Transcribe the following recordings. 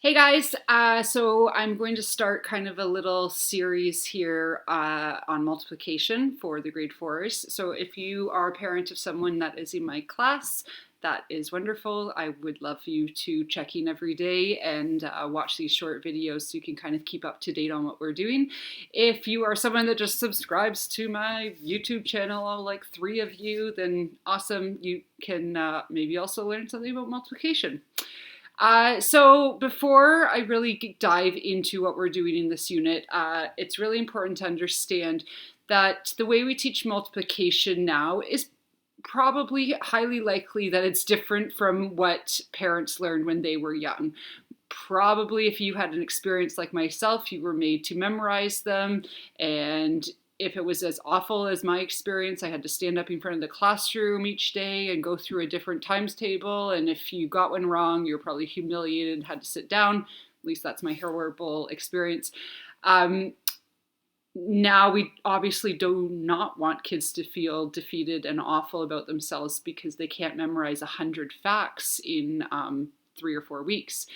Hey guys, so I'm going to start kind of a little series here on multiplication for the grade fours. So if you are a parent of someone that is in my class, that is wonderful. I would love for you to check in every day and watch these short videos so you can kind of keep up to date on what we're doing. If you are someone that just subscribes to my YouTube channel, like 3 of you, then awesome. You can maybe also learn something about multiplication. So before I really dive into what we're doing in this unit, it's really important to understand that the way we teach multiplication now is probably highly likely that it's different from what parents learned when they were young. Probably if you had an experience like myself, you were made to memorize them, and if it was as awful as my experience, I had to stand up in front of the classroom each day and go through a different times table, and if you got one wrong, you were probably humiliated and had to sit down. At least that's my horrible experience. Now we obviously do not want kids to feel defeated and awful about themselves because they can't memorize 100 facts in 3 or 4 weeks.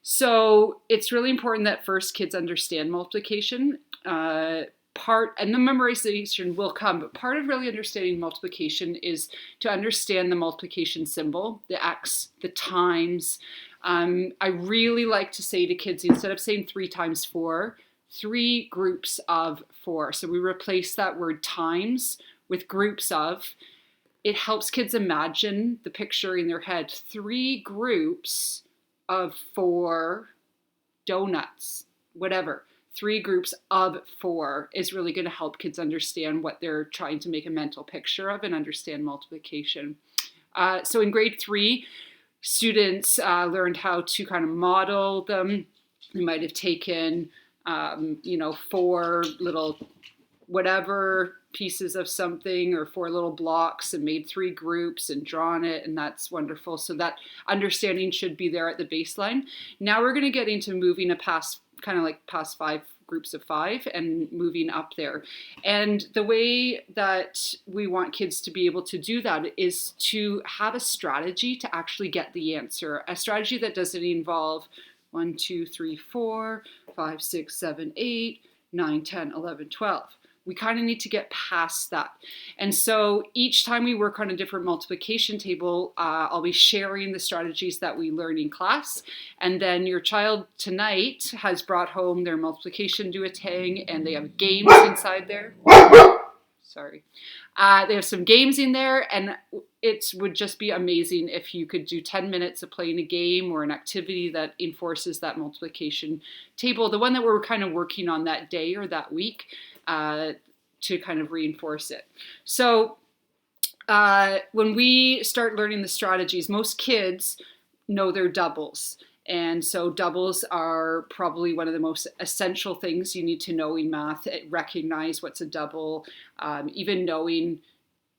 So it's really important that first kids understand multiplication. And the memorization will come, but part of really understanding multiplication is to understand the multiplication symbol, the X, the times. I really like to say to kids, instead of saying 3 times 4, 3 groups of 4. So we replace that word times with groups of. It helps kids imagine the picture in their head. 3 groups of 4 donuts, whatever. 3 groups of 4 is really going to help kids understand what they're trying to make a mental picture of and understand multiplication. So in grade 3, students learned how to kind of model them. They might have taken, 4 little whatever pieces of something or 4 little blocks and made 3 groups and drawn it, and that's wonderful. So that understanding should be there at the baseline. Now we're going to get into moving past 5 groups of 5 and moving up there. And the way that we want kids to be able to do that is to have a strategy to actually get the answer. A strategy that doesn't involve 1, 2, 3, 4, 5, 6, 7, 8, 9, 10, 11, 12. We kind of need to get past that. And so each time we work on a different multiplication table, I'll be sharing the strategies that we learn in class. And then your child tonight has brought home their multiplication duotang, and they have games inside there. Sorry. They have some games in there, and it would just be amazing if you could do 10 minutes of playing a game or an activity that enforces that multiplication table, the one that we're kind of working on that day or that week, to kind of reinforce it. So when we start learning the strategies, most kids know their doubles. And so doubles are probably one of the most essential things you need to know in math. Recognize what's a double, even knowing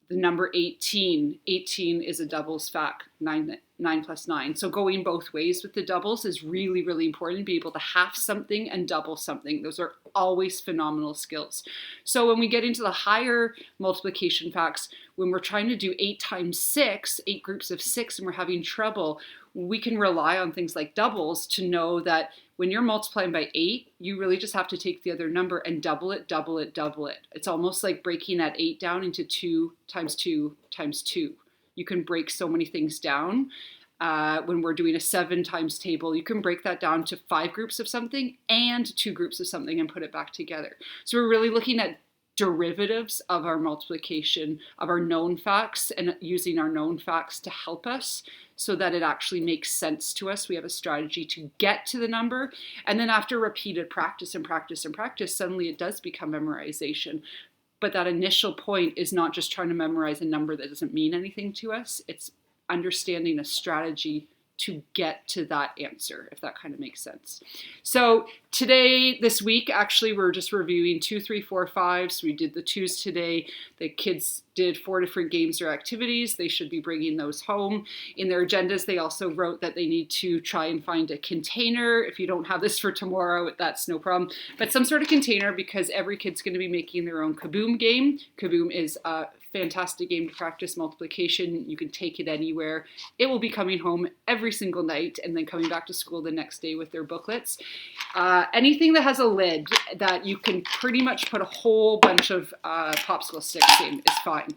the number 18. 18 is a doubles fact, 9 plus 9. So going both ways with the doubles is really, really important, to be able to half something and double something. Those are always phenomenal skills. So when we get into the higher multiplication facts, when we're trying to do 8 times 6, 8 groups of 6, and we're having trouble, we can rely on things like doubles to know that when you're multiplying by 8, you really just have to take the other number and double it, double it, double it. It's almost like breaking that 8 down into 2 times 2 times 2. You can break so many things down. When we're doing a 7 times table, you can break that down to 5 groups of something and 2 groups of something and put it back together. So we're really looking at derivatives of our multiplication, of our known facts, and using our known facts to help us so that it actually makes sense to us. We have a strategy to get to the number, and then after repeated practice and practice and practice, suddenly it does become memorization. But that initial point is not just trying to memorize a number that doesn't mean anything to us. It's understanding a strategy to get to that answer, if that kind of makes sense. So today, this week, actually, we're just reviewing 2, 3, 4, 5. So we did the 2s today. The kids did 4 different games or activities. They should be bringing those home. In their agendas, they also wrote that they need to try and find a container. If you don't have this for tomorrow, that's no problem. But some sort of container, because every kid's going to be making their own Kaboom game. Kaboom is a fantastic game to practice multiplication. You can take it anywhere. It will be coming home every single night and then coming back to school the next day with their booklets. Anything that has a lid that you can pretty much put a whole bunch of popsicle sticks in is fine.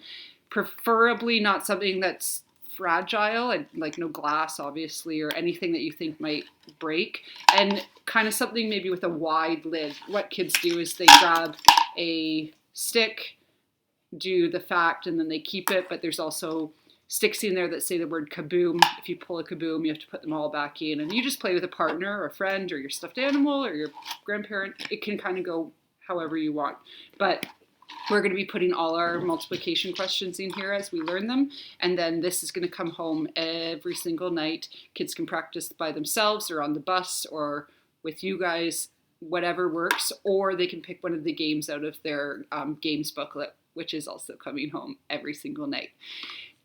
Preferably not something that's fragile, and like no glass obviously, or anything that you think might break, and kind of something maybe with a wide lid. What kids do is they grab a stick, do the fact, and then they keep it, but there's also sticks in there that say the word kaboom. If you pull a kaboom, you have to put them all back in, and you just play with a partner or a friend or your stuffed animal or your grandparent. It can kind of go however you want, but we're going to be putting all our multiplication questions in here as we learn them, and then this is going to come home every single night. Kids can practice by themselves or on the bus or with you guys, whatever works, or they can pick one of the games out of their games booklet, which is also coming home every single night.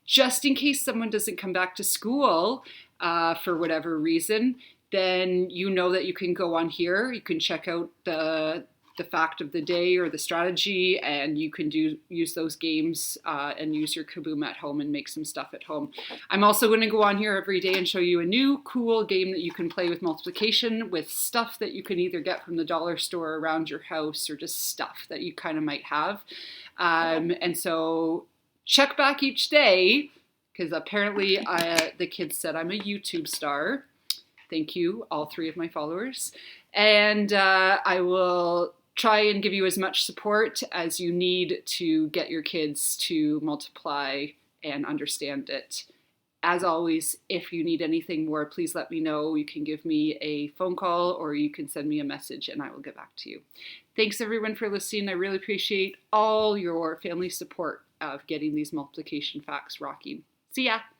Just in case someone doesn't come back to school for whatever reason, then you know that you can go on here. You can check out the fact of the day or the strategy, and you can use those games and use your kaboom at home and make some stuff at home. I'm also going to go on here every day and show you a new cool game that you can play with multiplication with stuff that you can either get from the dollar store around your house or just stuff that you kind of might have. And so check back each day, because apparently the kids said I'm a YouTube star. Thank you, all 3 of my followers. And I will try and give you as much support as you need to get your kids to multiply and understand it. As always, if you need anything more, please let me know. You can give me a phone call or you can send me a message and I will get back to you. Thanks everyone for listening. I really appreciate all your family support of getting these multiplication facts rocking. See ya!